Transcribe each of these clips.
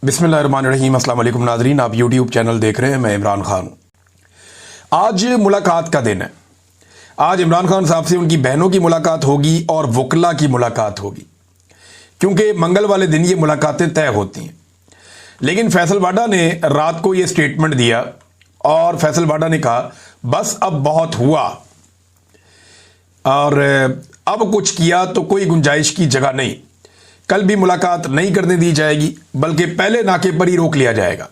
बिस्मिल्लाहिर्रहमानिर्रहीम। अस्सलाम वालेकुम नाजरीन, आप यूट्यूब चैनल देख रहे हैं। मैं इमरान खान। आज मुलाकात का दिन है। आज इमरान खान साहब से उनकी बहनों की मुलाकात होगी और वकला की मुलाकात होगी, क्योंकि मंगल वाले दिन ये मुलाकातें तय होती हैं। लेकिन फैसल वाडा ने रात को ये स्टेटमेंट दिया और फैसल वाडा ने कहा बस अब बहुत हुआ और अब कुछ किया तो कोई गुंजाइश की जगह नहीं। कल भी मुलाकात नहीं करने दी जाएगी, बल्कि पहले नाके पर ही रोक लिया जाएगा।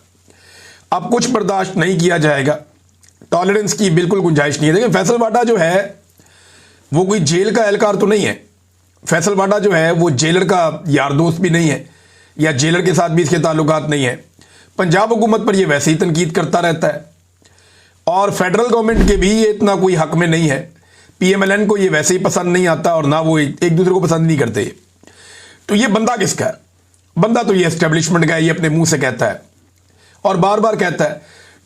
अब कुछ बर्दाश्त नहीं किया जाएगा, टॉलरेंस की बिल्कुल गुंजाइश नहीं है। देखिए, फैसल वाडा जो है वो कोई जेल का एहलकार तो नहीं है। फैसल वाडा जो है वो जेलर का यार दोस्त भी नहीं है, या जेलर के साथ भी इसके ताल्लुकात नहीं है। पंजाब हुकूमत पर ये वैसे ही तनकीद करता रहता है और फेडरल गवर्नमेंट के भी ये इतना कोई हक में नहीं है। PMLN को ये वैसे ही पसंद नहीं आता और ना वो एक दूसरे को पसंद नहीं करते। तो ये बंदा किसका है? बंदा तो ये एस्टेब्लिशमेंट का है। ये अपने मुंह से कहता है और बार बार कहता है।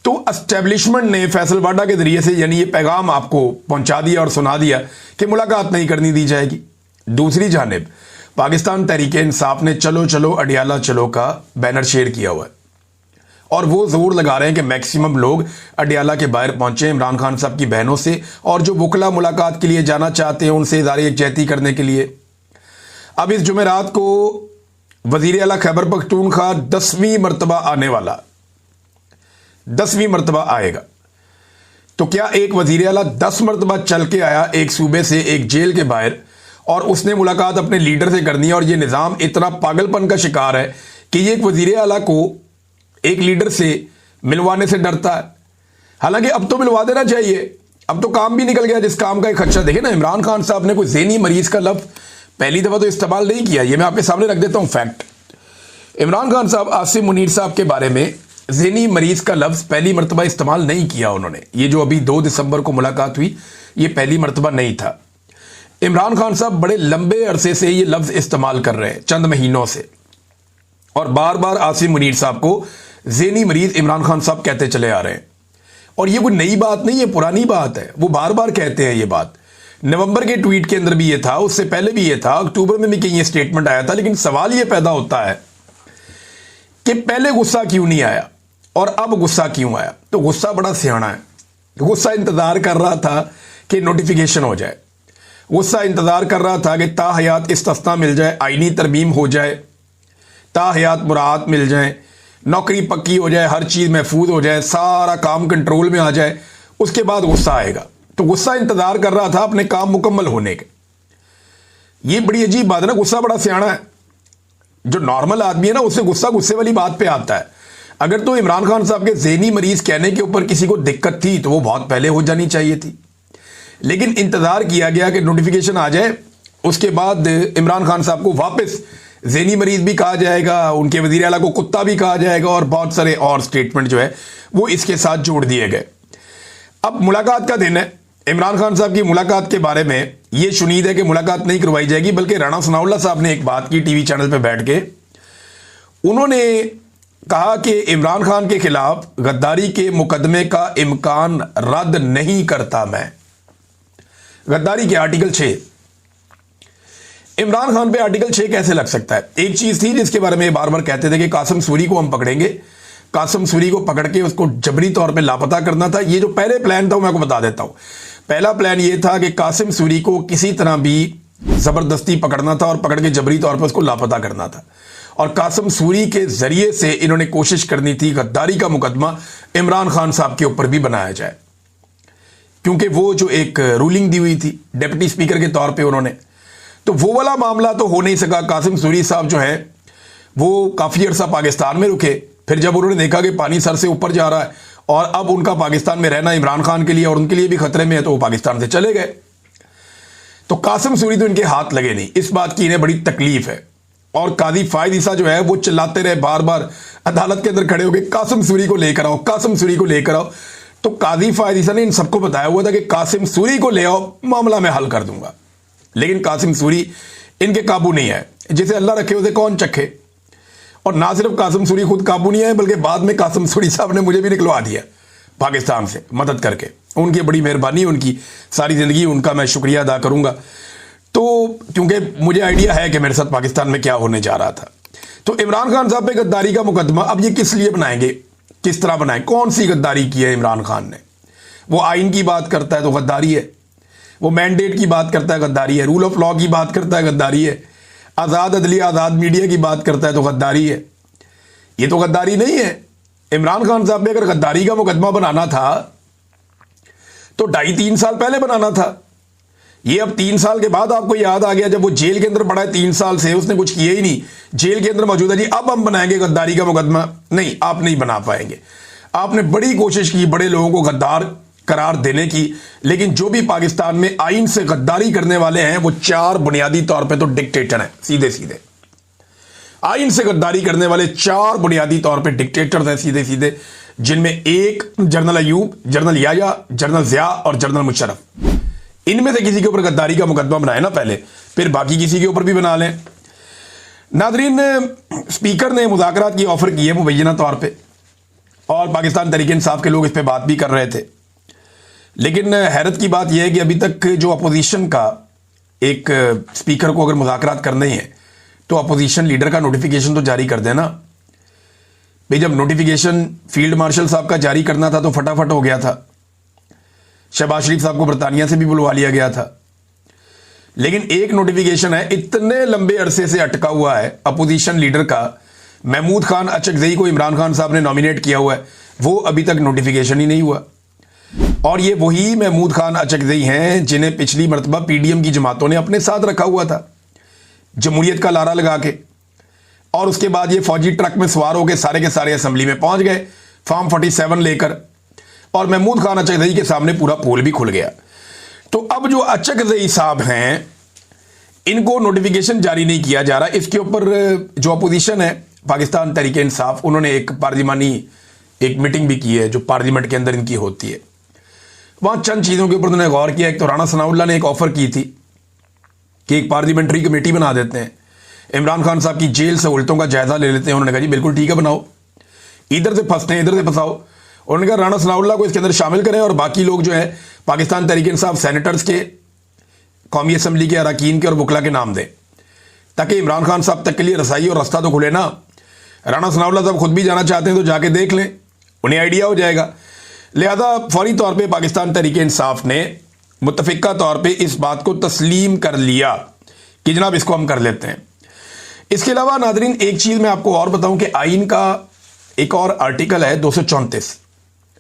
तो एस्टेब्लिशमेंट ने फैसल वाडा के जरिए से यानी ये पैगाम आपको पहुंचा दिया और सुना दिया कि मुलाकात नहीं करनी दी जाएगी। दूसरी जानिब पाकिस्तान तहरीक-ए-इंसाफ ने चलो चलो अडियाला चलो का बैनर शेयर किया हुआ है और वो जोर लगा रहे हैं कि मैक्सिमम लोग अडियाला के बाहर पहुंचे इमरान खान साहब की बहनों से, और जो वकला मुलाकात के लिए जाना चाहते हैं उनसे इज़हार यकजहती करने के लिए। अब इस जुमेरात को वजीर आला खैबर पख्तूनख्वा 10वीं मरतबा आने वाला, 10वीं मरतबा आएगा। तो क्या एक वजीर आला 10 मरतबा चल के आया एक सूबे से, एक जेल के बाहर, और उसने मुलाकात अपने लीडर से करनी है? और ये निज़ाम इतना पागलपन का शिकार है कि ये एक वजीर आला को एक लीडर से मिलवाने से डरता है। हालांकि अब तो मिलवा देना चाहिए, अब तो काम भी निकल गया जिस काम का एक खदशा। देखे ना, इमरान खान साहब ने कोई ज़हनी मरीज का लफ्ज़ पहली दफा तो इस्तेमाल नहीं किया। ये मैं आपके सामने रख देता हूं फैक्ट। इमरान खान साहब आसिम मुनीर साहब के बारे में ज़हनी मरीज का लफ्ज़ पहली मरतबा इस्तेमाल नहीं किया उन्होंने। ये जो अभी 2 दिसंबर को मुलाकात हुई, ये पहली मरतबा नहीं था। इमरान खान साहब बड़े लंबे अरसे से ये लफ्ज़ इस्तेमाल कर रहे हैं, चंद महीनों से, और बार बार आसिम मुनीर साहब को ज़हनी मरीज इमरान खान साहब कहते चले आ रहे हैं। और ये कोई नई बात नहीं है, पुरानी बात है। वो बार बार कहते हैं ये बात। नवंबर के ट्वीट के अंदर भी ये था, उससे पहले भी ये था, अक्टूबर में भी कहीं ये स्टेटमेंट आया था। लेकिन सवाल ये पैदा होता है कि पहले गुस्सा क्यों नहीं आया और अब गुस्सा क्यों आया? तो गुस्सा बड़ा सियाना है। गुस्सा इंतजार कर रहा था कि नोटिफिकेशन हो जाए। गुस्सा इंतजार कर रहा था कि ताहयात इस्तिस्ना मिल जाए, आईनी तरमीम हो जाए, ताहयात मुराद मिल जाए, नौकरी पक्की हो जाए, हर चीज महफूज हो जाए, सारा काम कंट्रोल में आ जाए, उसके बाद गुस्सा आएगा। तो गुस्सा इंतजार कर रहा था अपने काम मुकम्मल होने के। ये बड़ी अजीब बात है ना, गुस्सा बड़ा सियाना है। जो नॉर्मल आदमी है ना, उससे गुस्सा गुस्से वाली बात पे आता है। अगर तो इमरान खान साहब के ज़हनी मरीज कहने के ऊपर किसी को दिक्कत थी तो वो बहुत पहले हो जानी चाहिए थी। लेकिन इंतजार किया गया कि नोटिफिकेशन आ जाए, उसके बाद इमरान खान साहब को वापस ज़हनी मरीज भी कहा जाएगा, उनके वज़ीर आला को कुत्ता भी कहा जाएगा, और बहुत सारे और स्टेटमेंट जो है वो इसके साथ जोड़ दिए गए। अब मुलाकात का दिन है। इमरान खान साहब की मुलाकात के बारे में यह शुनीद है कि मुलाकात नहीं करवाई जाएगी, बल्कि राणा सनाउल्लाह साहब ने एक बात की टीवी चैनल पर बैठ के। उन्होंने कहा कि इमरान खान के खिलाफ गद्दारी के मुकदमे का इम्कान रद्द नहीं करता मैं। गद्दारी के आर्टिकल 6, इमरान खान पे आर्टिकल 6 कैसे लग सकता है? एक चीज थी जिसके बारे में बार बार कहते थे कि कासिम सूरी को हम पकड़ेंगे, कासिम सूरी को पकड़ के उसको जबरी तौर पे लापता करना था। ये जो पहले प्लान था मैं आपको बता देता हूं। पहला प्लान ये था कि कासिम सूरी को किसी तरह भी जबरदस्ती पकड़ना था और पकड़ के जबरी तौर पर उसको लापता करना था, और कासिम सूरी के जरिए से इन्होंने कोशिश करनी थी गद्दारी का मुकदमा इमरान खान साहब के ऊपर भी बनाया जाए, क्योंकि वो जो एक रूलिंग दी हुई थी डिप्टी स्पीकर के तौर पर उन्होंने, तो वो वाला मामला तो हो नहीं सका। कासिम सूरी साहब जो है वो काफी अरसा पाकिस्तान में रुके, फिर जब उन्होंने देखा कि पानी सर से ऊपर जा रहा है और अब उनका पाकिस्तान में रहना इमरान खान के लिए और उनके लिए भी खतरे में है, तो वो पाकिस्तान से चले गए। तो कासिम सूरी तो इनके हाथ लगे नहीं, इस बात की इन्हें बड़ी तकलीफ है। और काजी फायद ईसा जो है वो चिल्लाते रहे बार बार अदालत के अंदर खड़े हो गए, कासिम सूरी को लेकर आओ, कासिम सूरी को लेकर आओ। तो काजी फायद ईसा ने इन सबको बताया हुआ था कि कासिम सूरी को ले आओ, मामला मैं हल कर दूंगा। लेकिन कासिम सूरी इनके काबू नहीं है। जिसे अल्लाह रखे उसे कौन चखे। और ना सिर्फ कासिम सूरी खुद काबू नहीं है, बल्कि बाद में कासिम सूरी साहब ने मुझे भी निकलवा दिया पाकिस्तान से मदद करके। उनकी बड़ी मेहरबानी, उनकी सारी जिंदगी उनका मैं शुक्रिया अदा करूंगा। तो क्योंकि मुझे आइडिया है कि मेरे साथ पाकिस्तान में क्या होने जा रहा था। तो इमरान खान साहब पे गद्दारी का मुकदमा अब ये किस लिए बनाएंगे, किस तरह बनाएं, कौन सी गद्दारी की है इमरान खान ने? वो आइन की बात करता है तो गद्दारी है, वो मैंडेट की बात करता है गद्दारी है, रूल ऑफ लॉ की बात करता है गद्दारी है, आज़ाद अदलिया आज़ाद मीडिया की बात करता है तो गद्दारी है। ये तो गद्दारी नहीं है। इमरान खान साहब ने अगर गद्दारी का मुकदमा बनाना था तो 2.5-3 साल पहले बनाना था। ये अब 3 साल के बाद आपको याद आ गया, जब वो जेल के अंदर पड़ा है 3 साल से, उसने कुछ किया ही नहीं, जेल के अंदर मौजूद है, जी अब हम बनाएंगे गद्दारी का मुकदमा। नहीं, आप नहीं बना पाएंगे। आपने बड़ी कोशिश की बड़े लोगों को गद्दार करार देने की, लेकिन जो भी पाकिस्तान में आइन से गद्दारी करने वाले हैं वो 4 बुनियादी तौर पे तो डिक्टेटर हैं, सीधे सीधे आइन से गद्दारी करने वाले 4 बुनियादी तौर पे डिक्टेटर्स हैं सीधे सीधे, जिनमें एक general Ayub, general Yahya, general Zia और जनरल मुशर्रफ। इनमें से किसी के ऊपर गद्दारी का मुकदमा बनाए ना पहले, फिर बाकी किसी के ऊपर भी बना लें। नादरीन, स्पीकर ने मुज़ाकरात की ऑफर की है मुबैना तौर पे, और पाकिस्तान तहरीक इंसाफ के लोग इस पे बात भी कर रहे थे। लेकिन हैरत की बात यह है कि अभी तक जो अपोजिशन का एक स्पीकर को अगर मुज़ाकरात करने ही है तो अपोजिशन लीडर का नोटिफिकेशन तो जारी कर देना भाई। जब नोटिफिकेशन फील्ड मार्शल साहब का जारी करना था तो फटाफट हो गया था। शहबाज शरीफ साहब को बरतानिया से भी बुलवा लिया गया था। लेकिन एक नोटिफिकेशन है इतने लंबे अरसे से अटका हुआ है अपोजिशन लीडर का, महमूद खान अचकजई को इमरान खान साहब ने नॉमिनेट किया हुआ है, वो अभी तक नोटिफिकेशन ही नहीं हुआ। और ये वही महमूद खान अचकजई हैं जिन्हें पिछली मरतबा पीडीएम की जमातों ने अपने साथ रखा हुआ था जमहूरियत का लारा लगा के, और उसके बाद ये फौजी ट्रक में सवार होकर सारे के सारे असेंबली में पहुंच गए फॉर्म 47 लेकर, और महमूद खान अचकजई के सामने पूरा पोल भी खुल गया। तो अब जो अचकजई साहब हैं इनको नोटिफिकेशन जारी नहीं किया जा रहा। इसके ऊपर जो अपोजिशन है पाकिस्तान तहरीक इंसाफ, उन्होंने एक पार्लिमानी एक मीटिंग भी की है जो पार्लियामेंट के अंदर इनकी होती है। वहां चंद चीज़ों के ऊपर उन्होंने गौर किया। एक तो राणा सनाउल्लाह ने एक ऑफर की थी कि एक पार्लियामेंट्री कमेटी बना देते हैं, इमरान खान साहब की जेल सहूलतों का जायजा ले लेते हैं। उन्होंने कहा जी बिल्कुल ठीक है, बनाओ, इधर से फंसते हैं इधर से फंसाओ। उन्होंने कहा राणा सनाउल्लाह को इसके अंदर शामिल करें और बाकी लोग जो है पाकिस्तान तहरीक इंसाफ सेनेटर्स के, कौमी असम्बली के अरकान के और वकला के नाम दें, ताकि इमरान खान साहब तक के लिए रसाई और रास्ता तो खुले ना। राणा सनाउल्लाह साहब खुद भी जाना चाहते हैं तो जाके देख लें, उन्हें आइडिया हो जाएगा। लिहाजा फौरी तौर पे पाकिस्तान तहरीक इंसाफ ने मुत्तफिका तौर पे इस बात को तस्लीम कर लिया कि जनाब इसको हम कर लेते हैं। इसके अलावा नादरीन एक चीज़ मैं आपको और बताऊं कि आइन का एक और आर्टिकल है 234।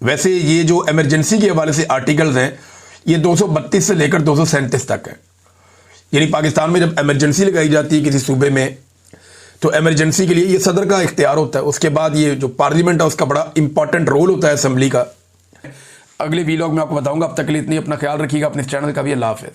वैसे ये जो इमरजेंसी के हवाले से आर्टिकल्स हैं ये 232 से लेकर 237 तक है। यानी पाकिस्तान में जब इमरजेंसी लगाई जाती है किसी सूबे में तो इमरजेंसी के लिए ये सदर का इख्तियार होता है, उसके बाद ये जो पार्लियामेंट है उसका बड़ा इंपॉर्टेंट रोल होता है असेंबली का। अगले वीलॉग में आपको बताऊंगा। अब तक के लिए इतनी, अपना ख्याल रखिएगा, अपने चैनल का भी। अल्लाह हाफ़िज़।